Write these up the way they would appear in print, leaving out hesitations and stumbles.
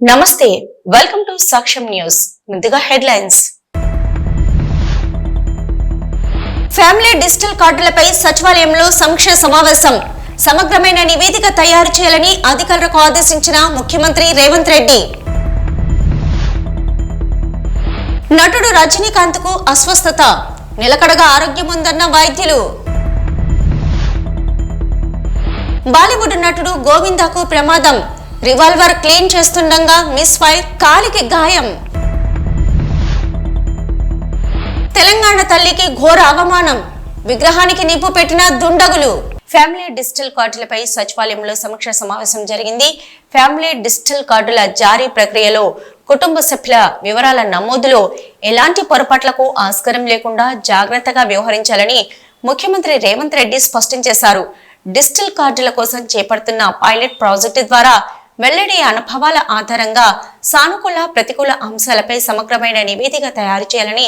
నమస్తే, welcome to సాక్ష్యం news. ముందుగా హెడ్లైన్స్. ఫ్యామిలీ డిజిటల్ కార్డులపై సచివాలయంలో సమీక్ష సమావేశం. సమగ్రమైన నివేదిక తయారు చేయాలని అధికారులకు ఆదేశించిన ముఖ్యమంత్రి రేవంత్ రెడ్డి. నటుడు రజనీకాంత్ కు అస్వస్థత, నిలకడగా ఆరోగ్యం ఉందన్న వైద్యులు. బాలీవుడ్ నటుడు గోవిందాకు ప్రమాదం. రివాల్వర్ క్లీన్ చేస్తుండగా మిస్ ఫైర్, కాలికి గాయం. తెలంగాణ తల్లికి ఘోర అవమానం, విగ్రహానికి నిప్పు పెట్టిన దుండగులు. ఫ్యామిలీ డిజిటల్ కార్డులపై సచివాలయంలో సమీక్ష సమావేశం జరిగింది. ఫ్యామిలీ డిజిటల్ కార్డుల జారీ ప్రక్రియలో కుటుంబ సభ్యుల వివరాల నమోదులో ఎలాంటి పొరపాట్లకు ఆస్కారం లేకుండా జాగ్రత్తగా వ్యవహరించాలని ముఖ్యమంత్రి రేవంత్ రెడ్డి స్పష్టం చేశారు. డిజిటల్ కార్డుల కోసం చేపడుతున్న పైలట్ ప్రాజెక్టు ద్వారా వెల్లడి అనుభవాల ఆధారంగా సానుకూల ప్రతికూల అంశాలపై సమగ్రమైన నివేదిక తయారు చేయాలని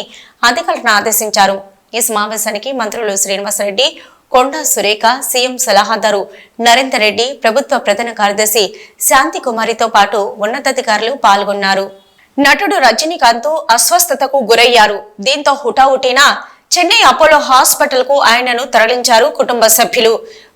అధికారులను ఆదేశించారు. ఈ సమావేశానికి మంత్రులు శ్రీనివాసరెడ్డి, కొండా సురేఖ, సీఎం సలహాదారు నరేందర్ రెడ్డి, ప్రభుత్వ ప్రధాన కార్యదర్శి శాంతి కుమారితో పాటు ఉన్నతాధికారులు పాల్గొన్నారు. నటుడు రజనీకాంత్ అస్వస్థతకు గురయ్యారు. దీంతో హుటాహుటిన చెన్నై అపోలో హాస్పిటల్ కు ఆయనను తరలించారు కుటుంబ సభ్యులు.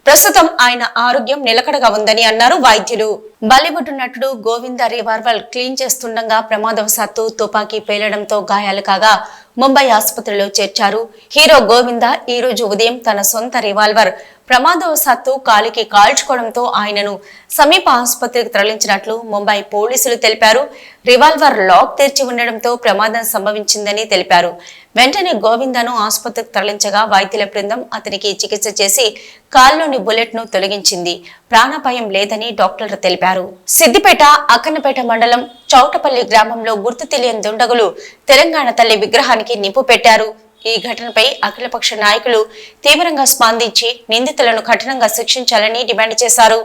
ప్రస్తుతం ఆయన ఆరోగ్యం నిలకడగా ఉందని అన్నారు వైద్యులు. బాలీవుడ్ నటుడు గోవింద రివాల్వర్ క్లీన్ చేస్తుండగా ప్రమాదవశాత్తు తుపాకీ పేలడంతో గాయాలు కాగా ముంబై ఆసుపత్రిలో చేర్చారు. హీరో గోవింద ఈ రోజు ఉదయం తన సొంత రివాల్వర్ ప్రమాదవశాత్తు కాలికి కాల్చుకోవడంతో ఆయనను సమీప ఆసుపత్రికి తరలించినట్లు ముంబై పోలీసులు తెలిపారు. రివాల్వర్ లాక్ తెరిచి ఉండడంతో ప్రమాదం సంభవించిందని తెలిపారు. వెంటనే గోవిందను ఆసుపత్రికి తరలించగా వైద్యుల బృందం అతనికి చికిత్స చేసి కాల్లోని బుల్లెట్ ను తొలగించింది. ప్రాణాపాయం లేదని డాక్టర్లు తెలిపారు. సిద్దిపేట అక్కన్నపేట మండలం చౌటపల్లి గ్రామంలో గుర్తు తెలియని దుండగులు తెలంగాణ తల్లి విగ్రహానికి నిప్పు పెట్టారు. ఈ ఘటనపై అఖిలపక్ష నాయకులు తీవ్రంగా స్పందించి నిందితులను కఠినంగా శిక్షించాలని డిమాండ్ చేశారు.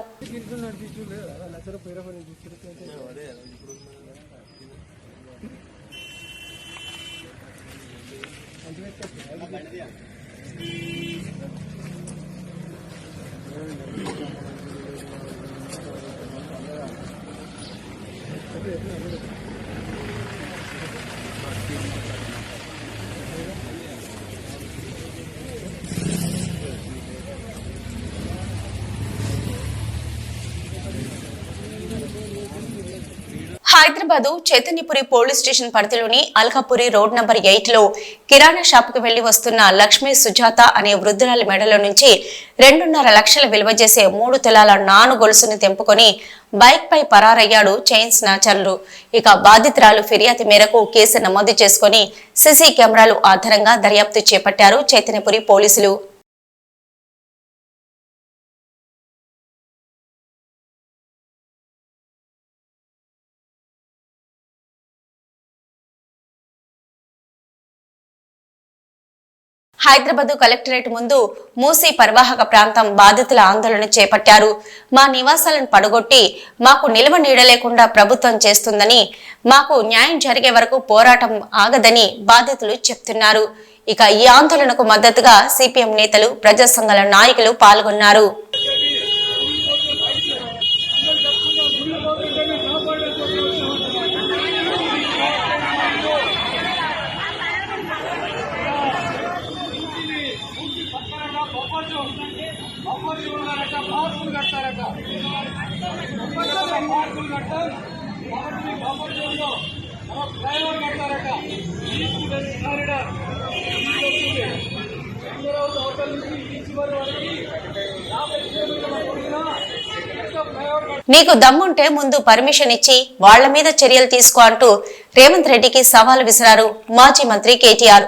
హైదరాబాద్ చైతన్యపురి పోలీస్ స్టేషన్ పరిధిలోని అల్కాపురి రోడ్ నంబర్ 8 లో కిరాణా షాప్ కు వెళ్లి వస్తున్న లక్ష్మీ సుజాత అనే వృద్ధురాలి మెడలో నుంచి 2.5 లక్షల విలువ చేసే 3 తులాల నాను గొలుసును తెంపుకొని బైక్ పై పరారయ్యాడు చైన్ స్నాచర్లు. ఇక బాధితురాలు ఫిర్యాదు మేరకు కేసు నమోదు చేసుకుని సీసీ కెమెరాలు ఆధారంగా దర్యాప్తు చేపట్టారు చైతన్యపురి పోలీసులు. హైదరాబాద్ కలెక్టరేట్ ముందు మూసీ పరివాహక ప్రాంతం బాధితుల ఆందోళన చేపట్టారు. మా నివాసాలను పడగొట్టి మాకు నిల్వ నీడలేకుండా ప్రభుత్వం చేస్తుందని, మాకు న్యాయం జరిగే వరకు పోరాటం ఆగదని బాధితులు చెప్తున్నారు. ఇక ఈ ఆందోళనకు మద్దతుగా సిపిఎం నేతలు, ప్రజా సంఘాల నాయకులు పాల్గొన్నారు. నీకు దమ్ముంటే ముందు పర్మిషన్ ఇచ్చి వాళ్ల మీద చర్యలు తీసుకో అంటూ రేవంత్ రెడ్డికి సవాల్ విసిరారు మాజీ మంత్రి కేటీఆర్.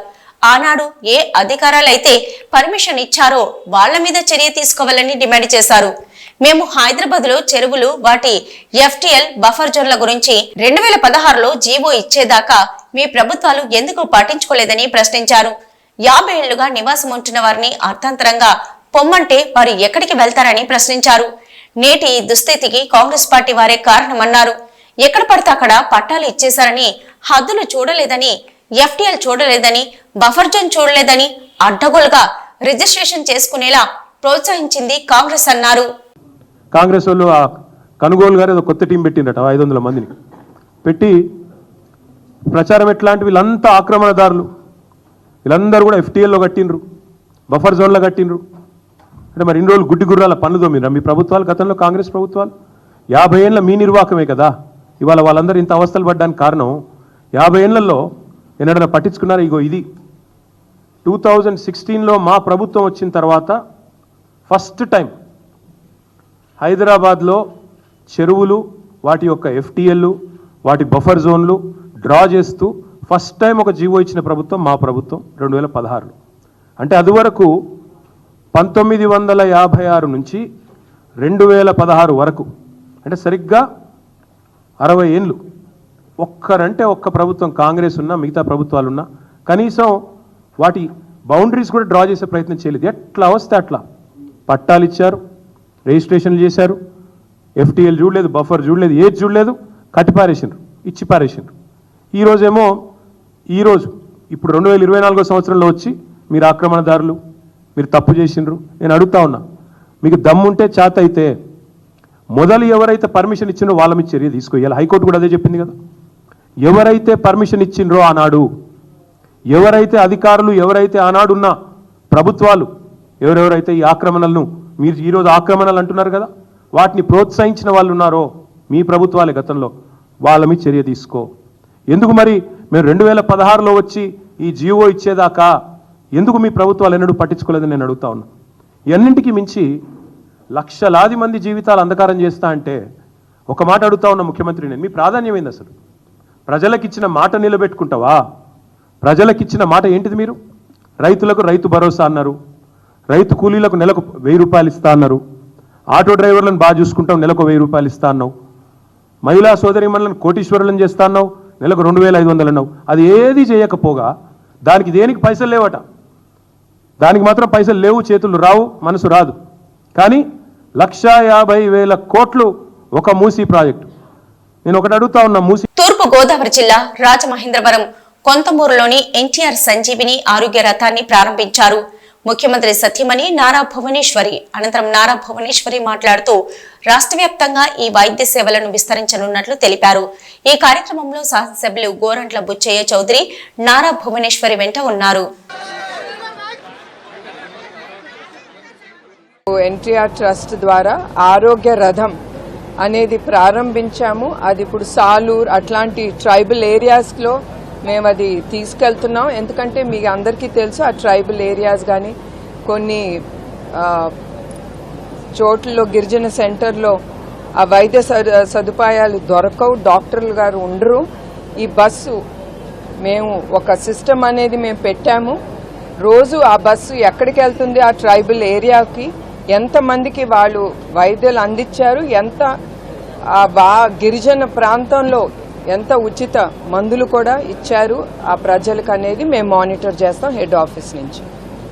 ఆనాడు ఏ అధికారాలైతే పర్మిషన్ ఇచ్చారో వాళ్ల మీద చర్య తీసుకోవాలని డిమాండ్ చేశారు. మేము హైదరాబాద్ లో చెరువులు, వాటి ఎఫ్టీఎల్ బఫర్ జోన్ల గురించి 2016లో జీవో ఇచ్చేదాకా మీ ప్రభుత్వాలు ఎందుకు పట్టించుకోలేదని ప్రశ్నించారు. 50 ఏళ్లుగా నివాసం ఉంటున్న వారిని అర్థాంతరంగా పొమ్మంటే వారు ఎక్కడికి వెళ్తారని ప్రశ్నించారు. నేటి దుస్థితికి కాంగ్రెస్ పార్టీ వారే కారణమన్నారు. ఎక్కడ పడితే అక్కడ పట్టాలు ఇచ్చేశారని, హద్దులు చూడలేదని, ఎఫ్టీఎల్ చూడలేదని, బఫర్ జోన్ చూడలేదని అడ్డగోలుగా రిజిస్ట్రేషన్ చేసుకునేలా ప్రోత్సహించింది కాంగ్రెస్ అన్నారు. కాంగ్రెస్ వాళ్ళు కనుగోలు గారు కొత్త టీం పెట్టిందట 500 మందిని. పెట్టి ప్రచారం ఎట్లాంటి వీళ్ళంతా ఆక్రమణదారులు, వీళ్ళందరూ కూడా ఎఫ్టీఎల్లో కట్టినరు, బఫర్ జోన్లో కట్టినరు. అంటే మరి ఇన్ని రోజులు గుడ్డి గుర్రాల పనులు తోమినరా మీ ప్రభుత్వాలు? గతంలో కాంగ్రెస్ ప్రభుత్వాలు 50 ఏళ్ళ మీ నిర్వాహకమే కదా ఇవాళ వాళ్ళందరూ ఇంత అవస్థలు పడ్డానికి కారణం. 50 ఏళ్లలో ఎన్నడన్నా పట్టించుకున్నారు? ఇగో ఇది 2016లో మా ప్రభుత్వం వచ్చిన తర్వాత ఫస్ట్ టైం హైదరాబాద్లో చెరువులు, వాటి యొక్క ఎఫ్టీఎల్లు, వాటి బఫర్ జోన్లు డ్రా చేస్తూ ఫస్ట్ టైం ఒక జీవో ఇచ్చిన ప్రభుత్వం మా ప్రభుత్వం 2016లో. అంటే అదివరకు 1956 నుంచి 2016 వరకు, అంటే సరిగ్గా 60 ఏళ్ళు ఒక్కరంటే ఒక్క ప్రభుత్వం కాంగ్రెస్ ఉన్నా, మిగతా ప్రభుత్వాలున్నా కనీసం వాటి బౌండరీస్ కూడా డ్రా చేసే ప్రయత్నం చేయలేదు. ఎట్లా వస్తే అట్లా పట్టాలు ఇచ్చారు, రిజిస్ట్రేషన్లు చేశారు, ఎఫ్టీఎల్ చూడలేదు, బఫర్ చూడలేదు, ఏది చూడలేదు, కట్టిపారేసిండ్రు, ఇచ్చి పారేసిండ్రు. ఈరోజు ఇప్పుడు 2024 సంవత్సరంలో వచ్చి మీరు ఆక్రమణదారులు, మీరు తప్పు చేసిండ్రు. నేను అడుగుతా ఉన్నా, మీకు దమ్ముంటే చేత అయితే మొదలు ఎవరైతే పర్మిషన్ ఇచ్చిండ్రో వాళ్ళ మీద చర్య తీసుకోవాలి. హైకోర్టు కూడా అదే చెప్పింది కదా. ఎవరైతే పర్మిషన్ ఇచ్చిండ్రో ఆనాడు, ఎవరైతే అధికారులు, ఎవరైతే ఆనాడున్న ప్రభుత్వాలు, ఎవరెవరైతే ఈ ఆక్రమణలను, మీరు ఈరోజు ఆక్రమణలు అంటున్నారు కదా, వాటిని ప్రోత్సహించిన వాళ్ళు ఉన్నారో మీ ప్రభుత్వాలే గతంలో, వాళ్ళ మీద చర్య తీసుకో. ఎందుకు మరి మేము 2016లో వచ్చి ఈ జీవో ఇచ్చేదాకా ఎందుకు మీ ప్రభుత్వాలు ఎన్నడూ పట్టించుకోలేదని నేను అడుగుతా ఉన్నా. ఇవన్నింటికి మించి లక్షలాది మంది జీవితాలు అంధకారం చేస్తా అంటే ఒక మాట అడుగుతా ఉన్న ముఖ్యమంత్రి, నేను మీ ప్రాధాన్యం ఏంది అసలు? ప్రజలకిచ్చిన మాట నిలబెట్టుకుంటావా? ప్రజలకిచ్చిన మాట ఏంటిది? మీరు రైతులకు రైతు భరోసా అన్నారు, రైతు కూలీలకు నెలకు 1000 రూపాయలు ఇస్తా అన్నారు, ఆటో డ్రైవర్లను బాగా చూసుకుంటాం నెలకు 1000 రూపాయలు ఇస్తా అన్నావు, మహిళా సోదరిమణులను కోటీశ్వరులను చేస్తా అన్నావు, నెలకు 2500 అన్నావు. అది ఏది చేయకపోగా దానికి దేనికి పైసలు లేవట, దానికి మాత్రం పైసలు లేవు, చేతులు రావు, మనసు రాదు. కానీ 1,50,000 కోట్లు ఒక మూసీ ప్రాజెక్టు. నేను ఒకటి అడుగుతా ఉన్నా, మూసీ తూర్పు గోదావరి జిల్లా రాజమహేంద్రవరం కొంతమూరులోని ఎన్టీఆర్ సంజీవిని ఆరోగ్య రథాన్ని ప్రారంభించారు ముఖ్యమంత్రి సత్యమణి నారా భువనేశ్వరి. అనంతరం నారా భువనేశ్వరి మాట్లాడుతూ రాష్ట్ర వ్యాప్తంగా ఈ వైద్య సేవలను విస్తరించనున్నట్లు తెలిపారు. ఈ కార్యక్రమంలో శాసనసభ్యులు గోరంట్ల బుచ్చయ్య చౌదరి నారా భువనేశ్వరి వెంట ఉన్నారు. ఎన్టీఆర్ ట్రస్ట్ ద్వారా ఆరోగ్య రథం అనేది ప్రారంభించాము. అది ఇప్పుడు సాలూర్ అట్లాంటి ట్రైబల్ ఏరియాస్లో మేము అది తీసుకెళ్తున్నాం. ఎందుకంటే మీకు అందరికీ తెలుసు, ఆ ట్రైబల్ ఏరియాస్ కానీ కొన్ని చోట్లలో గిరిజన సెంటర్లో ఆ వైద్య సదుపాయాలు దొరకవు, డాక్టర్లు గారు ఉండరు. ఈ బస్సు మేము ఒక సిస్టమ్ అనేది మేము పెట్టాము. రోజు ఆ బస్సు ఎక్కడికి వెళ్తుంది, ఆ ట్రైబల్ ఏరియాకి ఎంతమందికి వాళ్ళు వైద్యులు అందించారు, ఎంత గిరిజన ప్రాంతంలో ఎంత ఉచిత మందులు కూడా ఇచ్చారు ఆ ప్రజలకు అనేది మేము మానిటర్ చేస్తాం హెడ్ ఆఫీస్ నుంచి.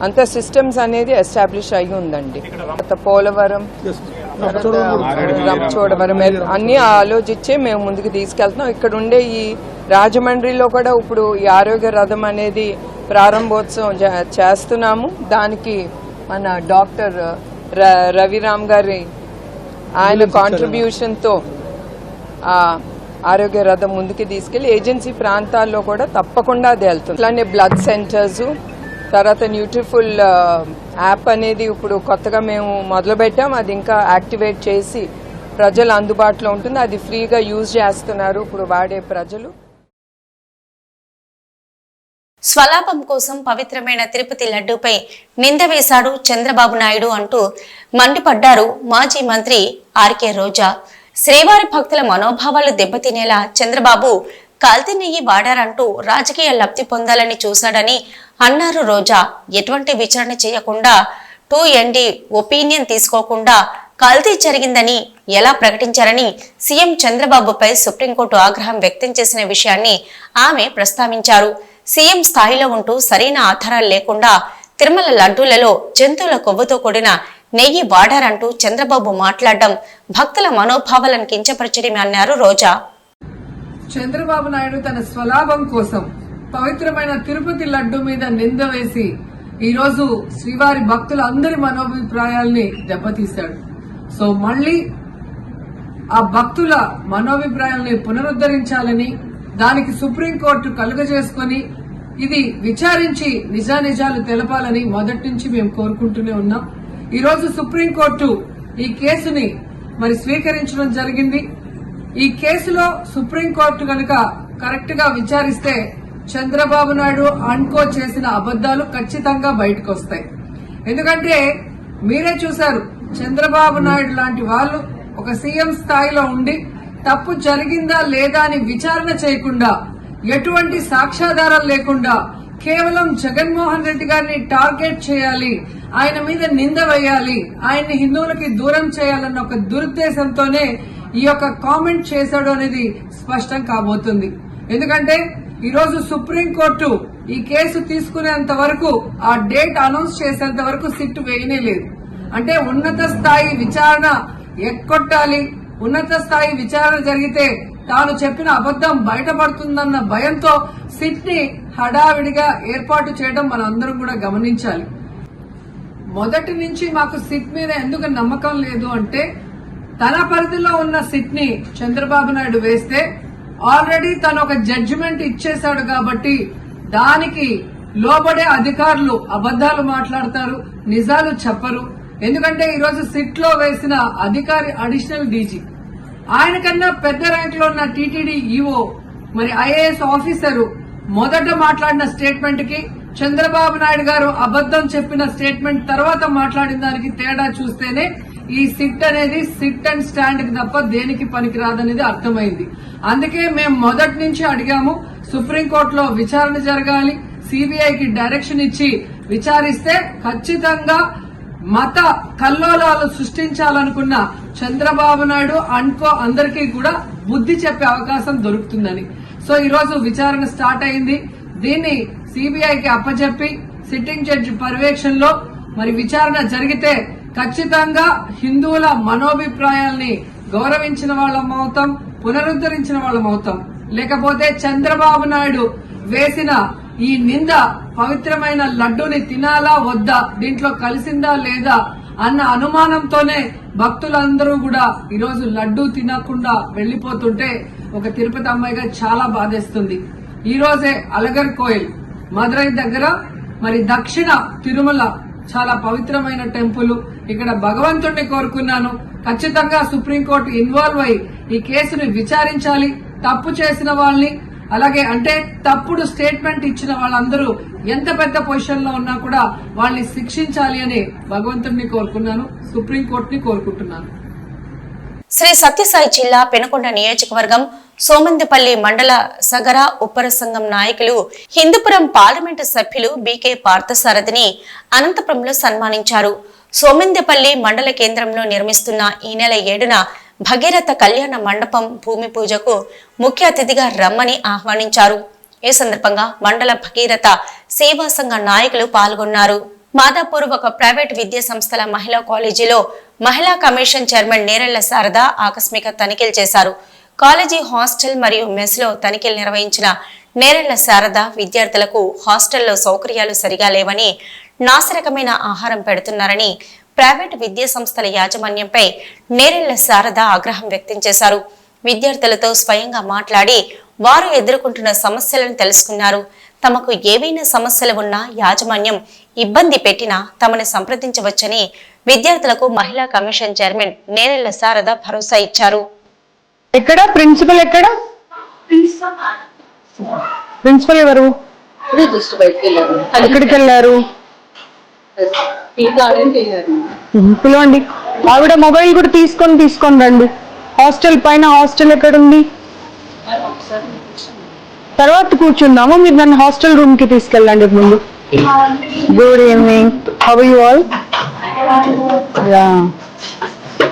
అంత సిస్టమ్స్ అనేది ఎస్టాబ్లిష్ అయ్యి ఉందండి. పోలవరం, రంపచోడవరం అన్ని ఆలోచించే మేము ముందుకు తీసుకెళ్తున్నాం. ఇక్కడ ఉండే ఈ రాజమండ్రిలో కూడా ఇప్పుడు ఈ ఆరోగ్య రథం అనేది ప్రారంభోత్సవం చేస్తున్నాము. దానికి మన డాక్టర్ రవిరామ్ గారి ఆయన కాంట్రిబ్యూషన్తో ఆరోగ్య రథం ముందుకు తీసుకెళ్లి ఏజెన్సీ ప్రాంతాల్లో కూడా తప్పకుండా అది వెళ్తుంది. అలానే బ్లడ్ సెంటర్స్, తర్వాత న్యూట్రిఫుల్ యాప్ అనేది ఇప్పుడు కొత్తగా మేము మొదలుపెట్టాం. అది ఇంకా యాక్టివేట్ చేసి ప్రజలు అందుబాటులో ఉంటుంది. అది ఫ్రీగా యూజ్ చేస్తున్నారు ఇప్పుడు వాడే ప్రజలు. స్వలాభం కోసం పవిత్రమైన తిరుపతి లడ్డూపై నింద వేశాడు చంద్రబాబు నాయుడు అంటూ మండిపడ్డారు మాజీ మంత్రి ఆర్కే రోజా. శ్రీవారి భక్తుల మనోభావాలు దెబ్బతినేలా చంద్రబాబు కల్తీ నెయ్యి వాడారంటూ రాజకీయ లబ్ధి పొందాలని చూశాడని అన్నారు రోజా. ఎటువంటి విచారణ చేయకుండా 2ND ఒపీనియన్ తీసుకోకుండా కల్తీ జరిగిందని ఎలా ప్రకటించారని సీఎం చంద్రబాబుపై సుప్రీంకోర్టు ఆగ్రహం వ్యక్తం చేసిన విషయాన్ని ఆమె ప్రస్తావించారు. సీఎం స్థాయిలో ఉంటూ సరైన ఆధారాలు లేకుండా తిరుమల లడ్డూలలో జంతువుల కొవ్వుతో కూడిన నెయ్యి వాడారంటూ చంద్రబాబు మాట్లాడడం భక్తుల మనోభావాలను కించపరచడమే అన్నారు రోజా. చంద్రబాబు నాయుడు తన స్వలాభం కోసం పవిత్రమైన తిరుపతి లడ్డు మీద నింద వేసి ఈరోజు శ్రీవారి భక్తుల అందరి మనోభిప్రాయాల్ని దెబ్బతీశాడు. సో మళ్లీ ఆ భక్తుల మనోభిప్రాయాల్ని పునరుద్ధరించాలని, దానికి సుప్రీంకోర్టు కలుగజేసుకొని ఇది విచారించి నిజానిజాలు తెలపాలని మొదటి నుంచి మేము కోరుకుంటూనే ఉన్నాం. ఈ రోజు సుప్రీంకోర్టు ఈ కేసుని మరి స్వీకరించడం జరిగింది. ఈ కేసులో సుప్రీంకోర్టు కనుక కరెక్ట్ గా విచారిస్తే చంద్రబాబు నాయుడు అన్కో చేసిన అబద్దాలు ఖచ్చితంగా బయటకు వస్తాయి. ఎందుకంటే మీరే చూశారు, చంద్రబాబు నాయుడు లాంటి వాళ్ళు ఒక సీఎం స్థాయిలో ఉండి తప్పు జరిగిందా లేదా అని విచారణ చేయకుండా, ఎటువంటి సాక్ష్యాధారాలు లేకుండా కేవలం జగన్మోహన్ రెడ్డి గారిని టార్గెట్ చేయాలి, ఆయన మీద నింద వేయాలి, ఆయన్ని హిందువులకి దూరం చేయాలన్న ఒక దురుద్దేశంతోనే ఈ యొక్క కామెంట్ చేశాడు అనేది స్పష్టం కాబోతుంది. ఎందుకంటే ఈ రోజు సుప్రీంకోర్టు ఈ కేసు తీసుకునేంత వరకు, ఆ డేట్ అనౌన్స్ చేసేంత వరకు సిట్ వేయనే లేదు. అంటే ఉన్నత స్థాయి విచారణ ఎక్కొట్టాలి, ఉన్నత స్థాయి విచారణ జరిగితే తాను చెప్పిన అబద్దం బయటపడుతుందన్న భయంతో సిట్ ని హడావిడిగా ఏర్పాటు చేయడం మనం అందరం కూడా గమనించాలి. మొదటి నుంచి మాకు సిట్ మీద ఎందుకు నమ్మకం లేదు అంటే, తన పరిధిలో ఉన్న సిట్ ని చంద్రబాబు నాయుడు వేస్తే ఆల్రెడీ తను ఒక జడ్జిమెంట్ ఇచ్చేశాడు కాబట్టి దానికి లోబడే అధికారులు అబద్దాలు మాట్లాడతారు, నిజాలు చెప్పరు. ఎందుకంటే ఈరోజు సిట్ లో వేసిన అధికారి అడిషనల్ డీజీ, ఆయన కన్నా పెద్ద ర్యాంక్ లో ఉన్న టీటీడీ ఈఓ, మరి ఐఏఎస్ ఆఫీసరు మొదట మాట్లాడిన స్టేట్మెంట్ కి చంద్రబాబు నాయుడు గారు అబద్దం చెప్పిన స్టేట్మెంట్ తర్వాత మాట్లాడిన దానికి తేడా చూస్తేనే ఈ సిట్ అనేది సిట్ అండ్ స్టాండ్ కి తప్ప దేనికి పనికిరాదనేది అర్థమైంది. అందుకే మేము మొదటి నుంచి అడిగాము, సుప్రీంకోర్టులో విచారణ జరగాలి, సిబిఐకి డైరెక్షన్ ఇచ్చి విచారిస్తే ఖచ్చితంగా మత కల్లోలాలు సృష్టించాలనుకున్న చంద్రబాబు నాయుడు అన్కో అందరికీ కూడా బుద్ధి చెప్పే అవకాశం దొరుకుతుందని. సో ఈ రోజు విచారణ స్టార్ట్ అయింది. దీన్ని సిబిఐకి అప్పచెప్పి సిట్టింగ్ జడ్జి పర్యవేక్షణలో మరి విచారణ జరిగితే ఖచ్చితంగా హిందువుల మనోభిప్రాయాల్ని గౌరవించిన వాళ్ళమవుతాం, పునరుద్ధరించిన వాళ్ళమవుతాం. లేకపోతే చంద్రబాబు నాయుడు వేసిన ఈ నింద పవిత్రమైన లడ్డూని తినాలా వద్దా, దీంట్లో కలిసిందా లేదా అన్న అనుమానంతోనే భక్తులందరూ కూడా ఈరోజు లడ్డూ తినకుండా వెళ్లిపోతుంటే ఒక తిరుపతి అమ్మాయిగా చాలా బాధేస్తుంది. ఈ రోజే అలగర్ కోయిల్ మదురై దగ్గర మరి దక్షిణ తిరుమల చాలా పవిత్రమైన టెంపుల్, ఇక్కడ భగవంతుడిని కోరుకున్నాను, ఖచ్చితంగా సుప్రీంకోర్టు ఇన్వాల్వ్ అయి ఈ కేసుని విచారించాలి. తప్పు చేసిన వాళ్ళని, అలాగే అంటే తప్పుడు స్టేట్మెంట్ ఇచ్చిన వాళ్ళందరూ ఎంత పెద్ద పొజిషన్ లో ఉన్నా కూడా వాళ్ళని శిక్షించాలి అని భగవంతుడిని కోరుకున్నాను, సుప్రీంకోర్టుని కోరుకుంటున్నాను. శ్రీ సత్యసాయి జిల్లా పెనుకొండ నియోజకవర్గం సోమందిపల్లి మండల సగర ఉప్పర సంఘం నాయకులు హిందూపురం పార్లమెంటు సభ్యులు బీకే పార్థసారథిని అనంతపురంలో సన్మానించారు. సోమందిపల్లి మండల కేంద్రంలో నిర్మిస్తున్న ఈ నెల 7న భగీరథ కళ్యాణ మండపం భూమి పూజకు ముఖ్య అతిథిగా రమ్మని ఆహ్వానించారు. ఈ సందర్భంగా మండల భగీరథ సేవా సంఘ నాయకులు పాల్గొన్నారు. మాదాపూర్ ఒక ప్రైవేట్ విద్యా సంస్థల మహిళా కాలేజీలో మహిళా కమిషన్ చైర్మన్ నేరెళ్ల శారద ఆకస్మిక తనిఖీలు చేశారు. కాలేజీ హాస్టల్ మరియు మెస్ లో తనిఖీలు నిర్వహించిన నేరెళ్ల శారద విద్యార్థులకు హాస్టల్లో సౌకర్యాలు సరిగా లేవని, నాసిరకమైన ఆహారం పెడుతున్నారని ప్రైవేటు విద్యా సంస్థల యాజమాన్యంపై నేరెళ్ల శారద ఆగ్రహం వ్యక్తం చేశారు. విద్యార్థులతో స్వయంగా మాట్లాడి వారు ఎదుర్కొంటున్న సమస్యలను తెలుసుకున్నారు. తమకు ఏవైనా సమస్యలు ఉన్నా యాజమాన్యం ఇబ్బంది పెట్టినా తమను సంప్రదించవచ్చని విద్యార్థులకు మహిళా కమిషన్ చైర్మన్ నేరెళ్ల శారద భరోసా ఇచ్చారు. ఎక్కడ ప్రిన్సిపల్ ఎక్కడ? ప్రిన్సిపల్ ఎవరు? ఎక్కడికి వెళ్ళారు? పిలవండి. ఆవిడ మొబైల్ కూడా తీసుకొని రండి. హాస్టల్ పైన హాస్టల్ ఎక్కడుంది? తర్వాత కూర్చుందాము. మీరు నన్ను హాస్టల్ రూమ్ కి తీసుకెళ్ళండి ముందు. Good evening. How are you all?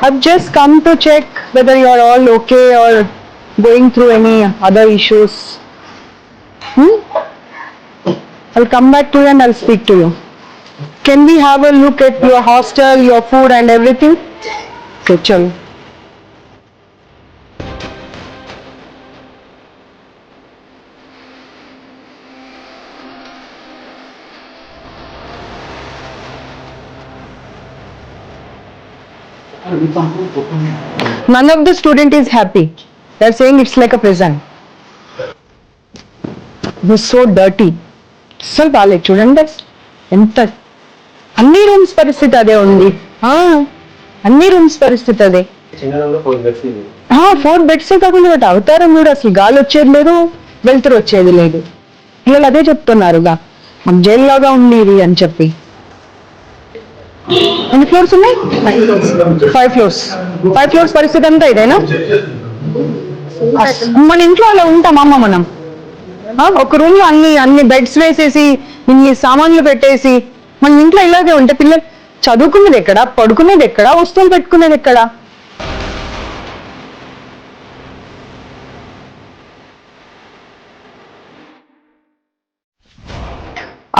I've just come to check whether you are all okay or going through any other issues. I'll come back to you and I'll speak to you. Can we have a look at your hostel, your food and everything? Okay, chalo. None of the student is happy. They're saying it's like a prison. It was so dirty. అసలు బాగాలేదు చూడండి, ఎంత అన్ని rooms పరిస్థితి అదే ఉంది. అన్ని rooms పరిస్థితి అదే. 4 బెడ్స్ కాకుండా బట్ అవతారం కూడా అసలు గాలి వచ్చేది లేదు, వెళ్తురు వచ్చేది లేదు. పిల్లలు అదే చెప్తున్నారుగా, మాకు జైల్లాగా ఉండేది అని చెప్పి. ఎన్ని ఫ్లోర్స్ ఉన్నాయి? 5 ఫ్లోర్స్. 5 ఫ్లోర్స్ పరిస్థితి అంతా ఇదేనా? మన ఇంట్లో అలా ఉంటామమ్మ మనం. ఒక రూమ్ లో అన్ని బెడ్స్ వేసేసి ఇన్ని సామాన్లు పెట్టేసి మన ఇంట్లో ఇలాగే ఉంటే పిల్లలు చదువుకునేది ఎక్కడ, పడుకునేది ఎక్కడ, వస్తువులు పెట్టుకునేది ఎక్కడ?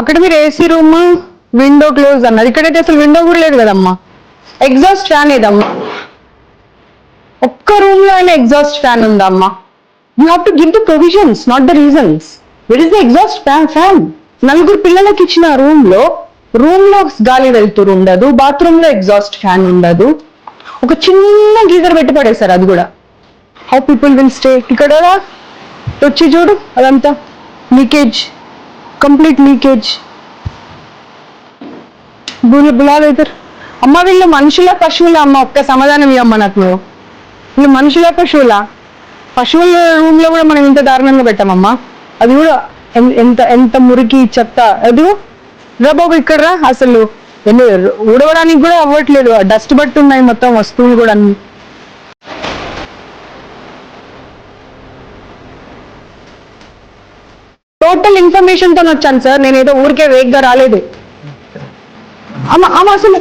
అక్కడ మీరు ఏసీ రూమ్, విండో క్లోజ్ అన్నారు, ఇక్కడైతే అసలు విండో కూడా లేదు కదమ్మా. ఎగ్జాస్ట్ ఫ్యాన్ ఏదమ్మా? ఒక్క రూమ్ లో అయినా ఎగ్జాస్ట్ ఫ్యాన్ ఉందమ్మా? You have to give the provisions, not the reasons. Where is the exhaust fan? నలుగురు పిల్లలకి ఇచ్చిన రూమ్ లో గాలి వెళ్తురు ఉండదు, బాత్రూమ్ లో ఎగ్జాస్ట్ ఫ్యాన్ ఉండదు, ఒక చిన్న గీజర్ పెట్టి పడేశారు, అది కూడా. How people will stay? ఇక్కడ వచ్చి చూడు, అదంతా లీకేజ్, కంప్లీట్ లీకేజ్. బులాలు ఇద్దరు. అమ్మ వీళ్ళు మనుషుల పశువుల? అమ్మ ఒక్క సమాధానం ఇవ్వమ్మ నాకు. వీళ్ళు మనుషుల పశువుల? పశువుల రూమ్ లో కూడా మనం ఇంత దారుణంగా పెట్టామమ్మా. అది కూడా ఎంత ఎంత మురికి చెత్త. అది రా బాబు ఇక్కడ రా, అసలు ఊడవడానికి కూడా అవ్వట్లేదు, డస్ట్ బట్టి ఉన్నాయి మొత్తం వస్తువులు కూడా అన్ని. టోటల్ ఇన్ఫర్మేషన్ తో వచ్చాను సార్, నేను ఏదో ఊరికే వేగ్గా రాలేదు. అసలు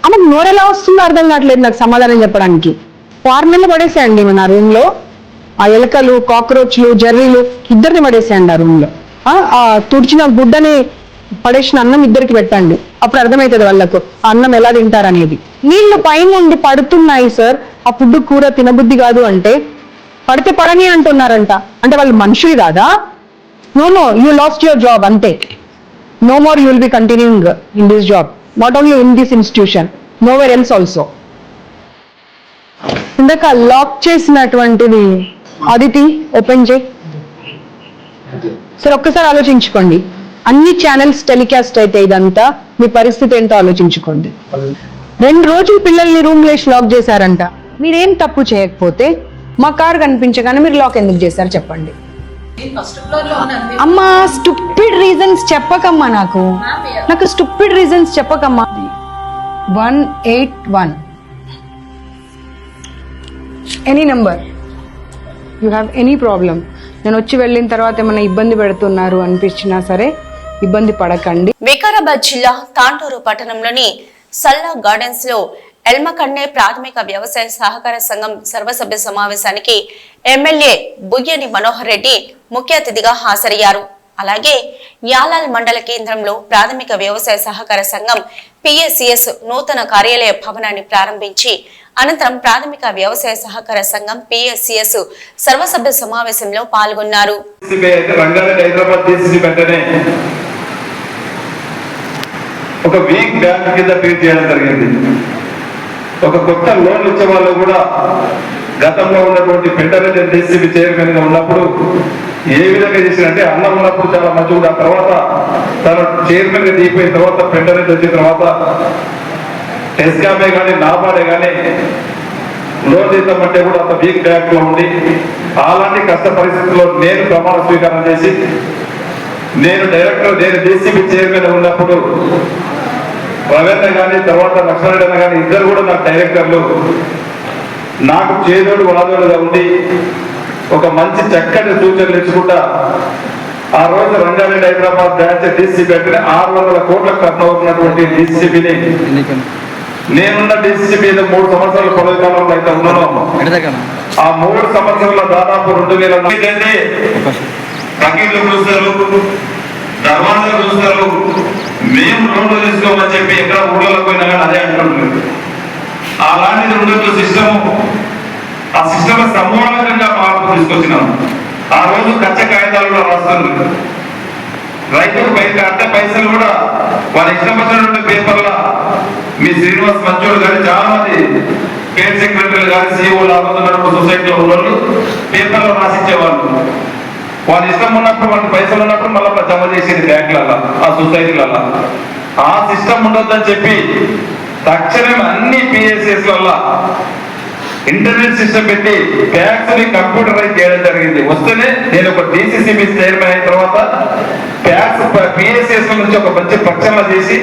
ఆమెకు నోరెలా వస్తుందో అర్థం కావట్లేదు నాకు సమాధానం చెప్పడానికి. ఫార్మెన్లు పడేసేయండి మన రూమ్ లో, ఆ ఎలకలు, కాక్రోచ్లు, జర్రీలు ఇద్దరిని పడేసేయండి ఆ రూమ్ లో. ఆ తుడిచిన గుడ్డని పడేసిన అన్నం ఇద్దరికి పెట్టండి, అప్పుడు అర్థమవుతుంది వాళ్ళకు ఆ అన్నం ఎలా తింటారనేది. నీళ్లు పైన ఉండి పడుతున్నాయి సార్, ఆ ఫుడ్ కూర తినబుద్ధి కాదు అంటే పడితే పడని అంటున్నారంట. అంటే వాళ్ళు మనుషులు కాదా? No, you lost your job అంతే. No more you will be continuing in this job. Not only in this institution, nowhere else also. ఇందాక లాక్ చేసినటువంటిది ఆదితి ఓపెన్ చేయి సార్. ఒక్కసారి ఆలోచించుకోండి, అన్ని ఛానల్స్ టెలికాస్ట్ అయితే ఇదంతా మీ పరిస్థితి ఏంటో ఆలోచించుకోండి. 2 రోజులు పిల్లల్ని రూమ్ లేసి లాక్ చేశారంట. మీరేం తప్పు చేయకపోతే మా కార్ కనిపించగానే మీరు లాక్ ఎందుకు చేశారు చెప్పండి. అమ్మా స్టూపిడ్ రీజన్స్ చెప్పకమ్మా, నాకు స్టూపిడ్ రీజన్స్ చెప్పకమ్మా. 181 any number, you have any problem. నేను వచ్చి వెళ్ళిన తర్వాత ఏమైనా ఇబ్బంది పెడుతున్నారు అనిపించినా సరే ఇబ్బంది పడకండి. వికారాబాద్ జిల్లా తాండూరు పట్టణంలోని సల్లా గార్డెన్స్ లో ఎల్మకన్నే ప్రాథమిక వ్యవసాయ సహకార సంఘం సర్వసభ్య సమావేశానికి ఎమ్మెల్యే బుయ్యని మనోహర్ రెడ్డి ముఖ్య అతిథిగా హాజరయ్యారు. అలాగే యాలాల్ మండల కేంద్రంలో ప్రాథమిక వ్యవసాయ సహకార సంఘం పిఎస్సిఎస్ నూతన కార్యాలయ భవనాన్ని ప్రారంభించి అనంతరం ప్రాథమిక వ్యవసాయ సహకార సంఘం పిఎస్సిఎస్ సర్వసభ్య సమావేశంలో పాల్గొన్నారు. ఒక వీక్ బ్యాంక్ కింద ట్రీట్ చేయడం జరిగింది. ఒక కొత్త లోన్లు ఇచ్చే వాళ్ళు కూడా గతంలో ఉన్నటువంటి పెంటరెడ్డి డీసీబీ చైర్మన్ గా ఉన్నప్పుడు ఏ విధంగా చేసినంటే అన్నం ఉన్నప్పుడు చాలా మంచిగా, ఆ తర్వాత తను చైర్మన్ గా దిగిపోయిన తర్వాత పెంటరెడ్డి వచ్చిన తర్వాత టెస్కామే కానీ నాబార్డే కానీ లోన్ ఇద్దామంటే కూడా అంత వీక్ బ్యాంక్ లో ఉండి అలాంటి కష్ట పరిస్థితుల్లో నేను ప్రమాణ స్వీకారం చేసి నేను డీసీబీ చైర్మన్ ఉన్నప్పుడు రవీంద్ర కానీ తర్వాత లక్ష్మణ కానీ ఇద్దరు కూడా నాకు డైరెక్టర్లు, నాకు చేదోడు వాదోడుగా ఉండి ఒక మంచి చక్కటి సూచనలు ఇచ్చుకుంటా ఆ రోజు రంగారెడ్డి హైదరాబాద్ బ్రాంచ్ డీసీబీ అంటే 600 కోట్ల టర్న్ అవుతున్నటువంటి డీసీబీని నేనున్న డీసీబీ 3 సంవత్సరాల పదవి కాలంలో అయితే ఉన్నాను. ఆ 3 సంవత్సరాల దాదాపు 2000 బకీట్లు చూస్తారు, దర్వాజాలు చూస్తారు, మేము రోడ్లు తీసుకోమని చెప్పి ఎక్కడ ఊళ్ళలో పోయినా కానీ అదే అంటున్నారు. అలాంటిది ఉండొచ్చు సిస్టమ్. ఆ సిస్టమ్ సమూలంగా మార్పు తీసుకొచ్చినాం. ఆ రోజు కచ్చ కాగితాలలో రాస్తున్నారు. రైతులు బయట అంటే పైసలు కూడా వాళ్ళ ఇష్టం వచ్చినటువంటి పేపర్ల మీ శ్రీనివాస్ మంచోడు కానీ చాలా మంది కేర్ సెక్రటరీలు కానీ సీఓలు ఆడుతున్నప్పుడు సొసైటీలో ఉన్నోళ్ళు పేపర్లో రాసిచ్చేవాళ్ళు. వాళ్ళ ఇష్టం ఉన్నప్పుడు వాళ్ళకి పైసలు ఉన్నప్పుడు మళ్ళీ జమ చేసేది బ్యాంకులలో, ఆ సొసైటీలలో. ఆ సిస్టమ్ ఉండొద్దని చెప్పి తక్షణం అన్ని పిఎస్ఎస్లలో ఇంటర్నెట్ సిస్టమ్ పెట్టి ట్యాక్స్ ని కంప్యూటరైజ్ చేయడం జరిగింది. వస్తేనే నేను ఒక డిసిసిబి చైర్మన్ అయిన తర్వాత ట్యాక్స్ పిఎస్ఎస్ నుంచి ఒక మంచి ప్రక్షాళన చేసి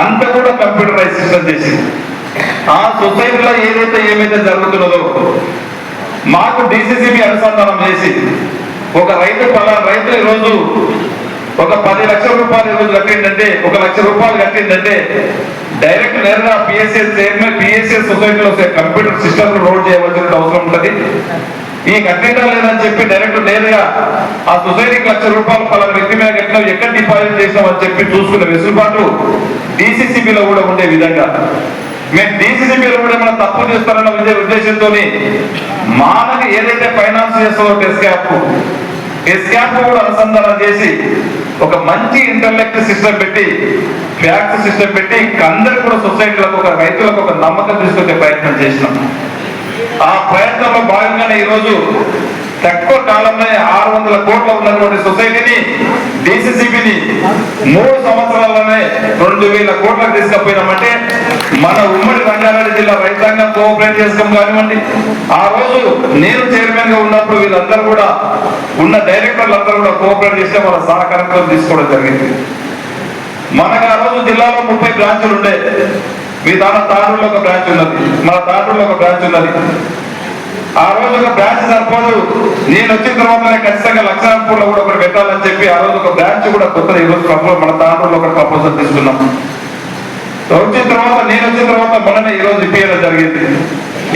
అంత కూడా కంప్యూటరైజ్ సిస్టమ్ చేసి ఆ సొసైటీలో ఏమైతే జరుగుతున్నదో మాకు డిసిసిబి అనుసంధానం చేసి ఒక రైతు ఈరోజు ఒక 10 లక్షల రూపాయలు ఈరోజు కట్టిందంటే, 1 లక్ష రూపాయలు కట్టిందంటే డైరెక్ట్ నేరుగా పిఎస్ఎస్ చైర్మన్ పిఎస్ఎస్ సొసైటీలో కంప్యూటర్ సిస్టమ్ లోడ్ చేయవలసిన అవసరం ఉంటుంది. ఈ కట్టిందా లేదని చెప్పి డైరెక్ట్ నేరుగా ఆ సొసైటీకి 1 లక్ష రూపాయలు పలానా వ్యక్తి మీద కట్టినాం, ఎక్కడ డిపాజిట్ చేసినాం అని చెప్పి చూసుకునే వెసులుబాటు డిసిసిబిలో కూడా ఉండే విధంగా మేము డిసిసిబిలో కూడా మనం తప్పు చేస్తారన్న ఉద్దేశంతో మనకి ఏదైతే ఫైనాన్స్ చేస్తుందో ఎస్క్యాప్ కూడా అనుసంధానం చేసి ఒక మంచి ఇంటర్నెట్ సిస్టమ్ పెట్టి ఫ్యాక్స్ సిస్టమ్ పెట్టి అందరికి కూడా సొసైటీలకు ఒక రైతులకు ఒక నమ్మకం తీసుకొచ్చే ప్రయత్నం చేసినాం. ఆ ప్రయత్నంలో భాగంగానే ఈరోజు తక్కువ కాలంలో 600 కోట్ల ఉన్నటువంటి సొసైటీని డిసిసిబిని 3 సంవత్సరాల్లోనే 2000 కోట్లకు తీసుకుపోయినామంటే మన ఉమ్మడి రంగారెడ్డి జిల్లా రైతాంగం కోఆపరేట్ చేసుకోం కానివ్వండి. ఆ రోజు నేను చైర్మన్ గా ఉన్నప్పుడు వీళ్ళందరూ కూడా ఉన్న డైరెక్టర్లు అందరూ కూడా కోఆపరేట్ చేస్తే వాళ్ళ సహకారంతో తీసుకోవడం జరిగింది. మనకు ఆ రోజు జిల్లాలో 30 బ్రాంచులు ఉండే. మీ తాండూరులో ఒక బ్రాంచ్ ఉన్నది, మన తాండూరులో ఒక బ్రాంచ్ ఉన్నది. ఆ రోజు ఒక బ్రాంచ్ సరిపోదు, నేను వచ్చిన తర్వాతనే ఖచ్చితంగా లక్షణపూర్లో కూడా ఒకటి పెట్టాలని చెప్పి ఆ రోజు ఒక బ్రాంచ్ కూడా కొత్తది ఈరోజు మన తాండూరులో ఒక ప్రపోజల్ తీసుకున్నాం. నేను వచ్చిన తర్వాత మొన్ననే ఈరోజు ఇప్పించడం జరిగింది.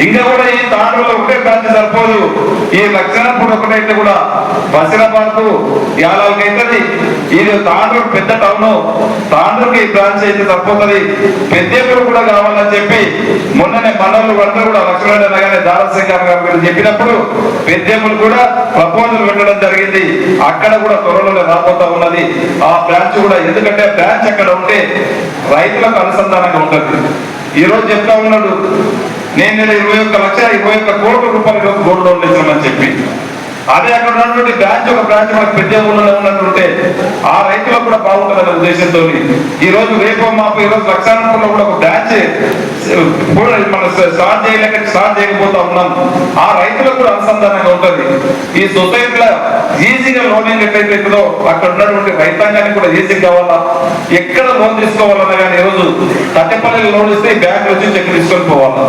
ఇంకా కూడా ఈ తాండూరులో ఒకటే బ్రాంచ్ సరిపోదు, ఈ లక్షణపూర్ ఒకటైతే కూడా బసిరాబాద్ యాలాలకి అవుతుంది. ఇది తాండూరు పెద్ద టౌన్, తాండూరుకి బ్రాంచ్ అయితే సరిపోతుంది, పెద్దేపూరు కూడా కావాలని చెప్పి మొన్ననే మనోళ్ళు అందరూ కూడా లక్ష్మణ గారి దారాశేఖర్ గారు మీరు చెప్పినప్పుడు పెద్దేపూరు కూడా ప్రపోజల్ పెట్టడం జరిగింది. అక్కడ కూడా త్వరలోనే రాబోతా ఉన్నది ఆ బ్రాంచ్ కూడా. ఎందుకంటే బ్రాంచ్ అక్కడ ఉంటే రైతులకు అనుసంధానంగా ఉంటుంది. ఈ రోజు చెప్తా ఉన్నాడు, నేను 21 కోట్ల రూపాయలు ఈరోజు గోల్డ్ లోన్ ఇచ్చామని చెప్పి. అదే అక్కడ ఉన్నటువంటి బ్రాంచ్ ఒక బ్రాంచ్ మనకు పెద్ద ఊళ్ళో ఉన్నట్టుంటే ఆ రైతులకు కూడా బాగుంటుందనే ఉద్దేశంతో ఈ రోజు రేపు మాపు ఈరోజు లక్షానంపూర్లో కూడా ఒక బ్రాంచ్ మనం స్టార్ట్ చేయకపోతా ఉన్నాం. ఆ రైతులకు కూడా అనుసంధానంగా ఉంటుంది. ఈ సొసైటీలో ఈజీగా లోనింగ్ ఎట్లయితే అవుతుందో అక్కడ ఉన్నటువంటి రైతాంగానికి కూడా ఈజీ కావాలా, ఎక్కడ లోన్ తీసుకోవాలన్నా కానీ ఈరోజు తట్టపల్లి లోన్ ఇస్తే బ్యాంక్ వచ్చి చెక్ తీసుకొని పోవాలా.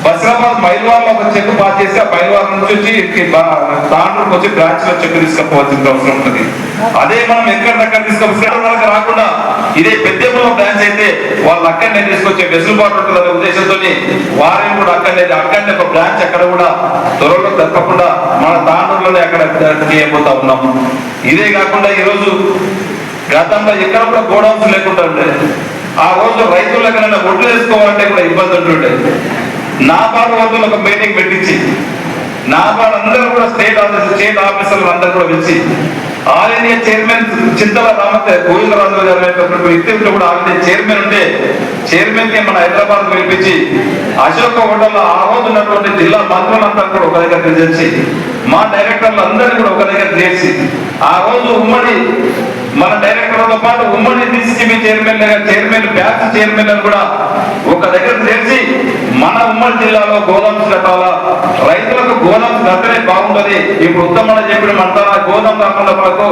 బసిరాబాద్ మైల్వార్లో ఒక చెక్ పాస్ చేసి ఆ మైల్వార్ నుంచి తాండూరుకి వచ్చి బ్రాంచ్ లో చెక్ తీసుకపోవాల్సిన అవసరం ఉంటుంది. అదే మనం ఎక్కడిదక్కడ తీసుకొచ్చి రాకుండా ఇదే పెద్దలో బ్రాంచ్ అయితే వాళ్ళు అక్కడనే తీసుకొచ్చే వెసులుబాటు ఉంటుంది అనే ఉద్దేశంతో వారిని కూడా అక్కడనే ఒక బ్రాంచ్ అక్కడ కూడా త్వరలో తప్పకుండా మన తాండూరులోనే అక్కడ చేయబోతా ఉన్నాం. ఇదే కాకుండా ఈరోజు గతంలో ఎక్కడ కూడా గోడౌన్స్ లేకుండా ఉండేది. ఆ రోజు రైతులు ఎక్కడైనా ఒడ్లు వేసుకోవాలంటే కూడా ఇబ్బంది ఉంటుండే. నాబార్డు వద్ద ఒక మీటింగ్ పెట్టించి నాబార్డు అందరూ కూడా స్టేట్ ఆఫీసర్లు అందరూ కూడా పిలిచి ఆల్ ఇండియా చైర్మన్ చింతల గోవిందరాజు గారు వ్యక్తిలో కూడా ఆల్ ఇండియా చైర్మన్ ఉంటే చైర్మన్ కి మన హైదరాబాద్ పిలిపించి అశోక్ హోటల్లో ఆ రోజు ఉన్నటువంటి జిల్లా మంత్రులందరూ కూడా ఒక దగ్గర చేసి మా డైరెక్టర్లు అందరినీ కూడా ఒక దగ్గర చేసి ఆ రోజు ఉమ్మడి మన డైరెక్టర్లతో పాటు ఉమ్మడి డిసిసిబి చైర్మన్ బ్యాచ్ చైర్మన్ కూడా ఒక దగ్గర చేసి మన ఉమ్మడి జిల్లాలో గోదామ్స్ కట్టాలా, రైతులకు గోదామ్స్ కట్టనే బాగుంటది. ఇప్పుడు ఉత్తమ చెప్పిన మంటారా గోదాం కాకుండా మనకు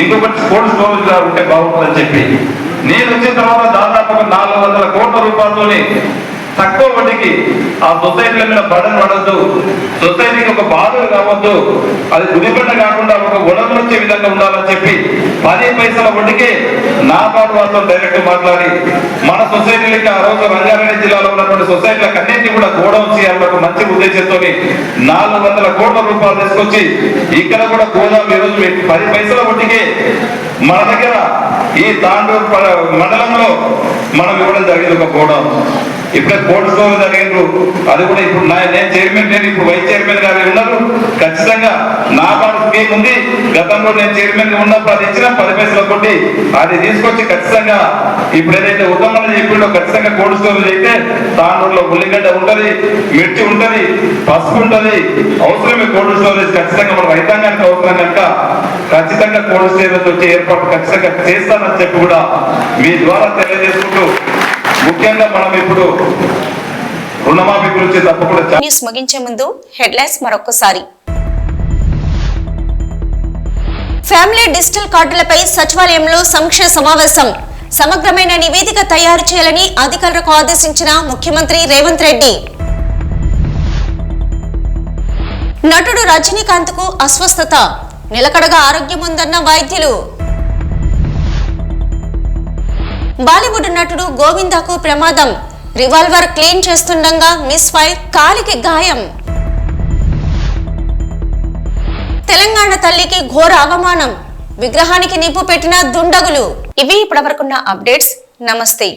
ఇంకొకటి కోల్డ్ స్టోరేజ్ ఉంటే బాగుంటుందని చెప్పి నేను వచ్చిన తర్వాత దాదాపు 400 కోట్ల రూపాయలతోని తక్కువ వడ్డీకి ఆ సొసైటీల మీద బడన్ పడద్దు, సొసైటీకి ఒక బాధలు కావద్దు, అది గుడిపంట కాకుండా ఒక ఉడలు వచ్చే విధంగా ఉండాలని చెప్పి 10 పైసల వడ్డీకి నాబార్డు వాళ్ళతో డైరెక్ట్ మాట్లాడి మన సొసైటీలకి ఆ రోజు రంగారెడ్డి జిల్లాలో ఉన్నటువంటి సొసైటీలకు అన్నింటినీ కూడా గోడౌన్ చేయాలని ఒక మంచి ఉద్దేశంతో 400 కోట్ల రూపాయలు తీసుకొచ్చి ఇక్కడ కూడా గోదాం ఈరోజు 10 పైసల వడ్డీకి మన దగ్గర ఈ తాండూరు మండలంలో మనం ఇవ్వడం జరిగింది ఒక గోడౌన్. ఇప్పుడే కోల్డ్ స్టోర్ జరిగిండ్రు, అది కూడా ఇప్పుడు నేను చైర్మన్, నేను ఇప్పుడు వైస్ చైర్మన్ గారు ఉన్నారు. ఖచ్చితంగా నాబార్డు స్కీమ్ ఉంది, గతంలో నేను చైర్మన్ గా ఉన్నప్పుడు అది ఇచ్చిన 10 పైసల కొట్టి అది తీసుకొచ్చి ఖచ్చితంగా ఇప్పుడు ఏదైతే ఉత్తమని చెప్పిండో ఖచ్చితంగా కోల్డ్ స్టోరేజ్ అయితే తాండూరులో ఉల్లిగడ్డ ఉంటది, మిర్చి ఉంటది, పసుపు ఉంటది. అవసరమే కోల్డ్ స్టోరేజ్ ఖచ్చితంగా మన రైతాంగానికి అవసరం కనుక ఖచ్చితంగా కోల్డ్ స్టోరేజ్ వచ్చే ఏర్పాటు ఖచ్చితంగా చేస్తానని చెప్పి కూడా మీ ద్వారా తెలియజేసుకుంటూ, ముఖ్యంగా మనం ఇప్పుడు రుణమాఫీ గురించి తప్పకుండా న్యూస్ ముగించే ముందు హెడ్లైన్స్ మరొకసారి. ఫ్యామిలీ డిజిటల్ కార్డులపై సచివాలయంలో సమీక్ష సమావేశం. సమగ్రమైన నివేదిక తయారు చేయాలని అధికారులకు ఆదేశించిన ముఖ్యమంత్రి రేవంత్ రెడ్డి. నటుడు రజనీకాంత్ కు అస్వస్థత, నిలకడగా ఆరోగ్యం ఉందన్న వైద్యులు. బాలీవుడ్ నటుడు గోవిందాకు ప్రమాదం, రివాల్వర్ క్లీన్ చేస్తుండగా మిస్ ఫైర్, కాలికి గాయం. తెలంగాణ తల్లికి ఘోర అవమానం, విగ్రహానికి నిప్పు పెట్టిన దుండగులు. ఇవి ఇప్పటివరకున్న అప్డేట్స్. నమస్తే.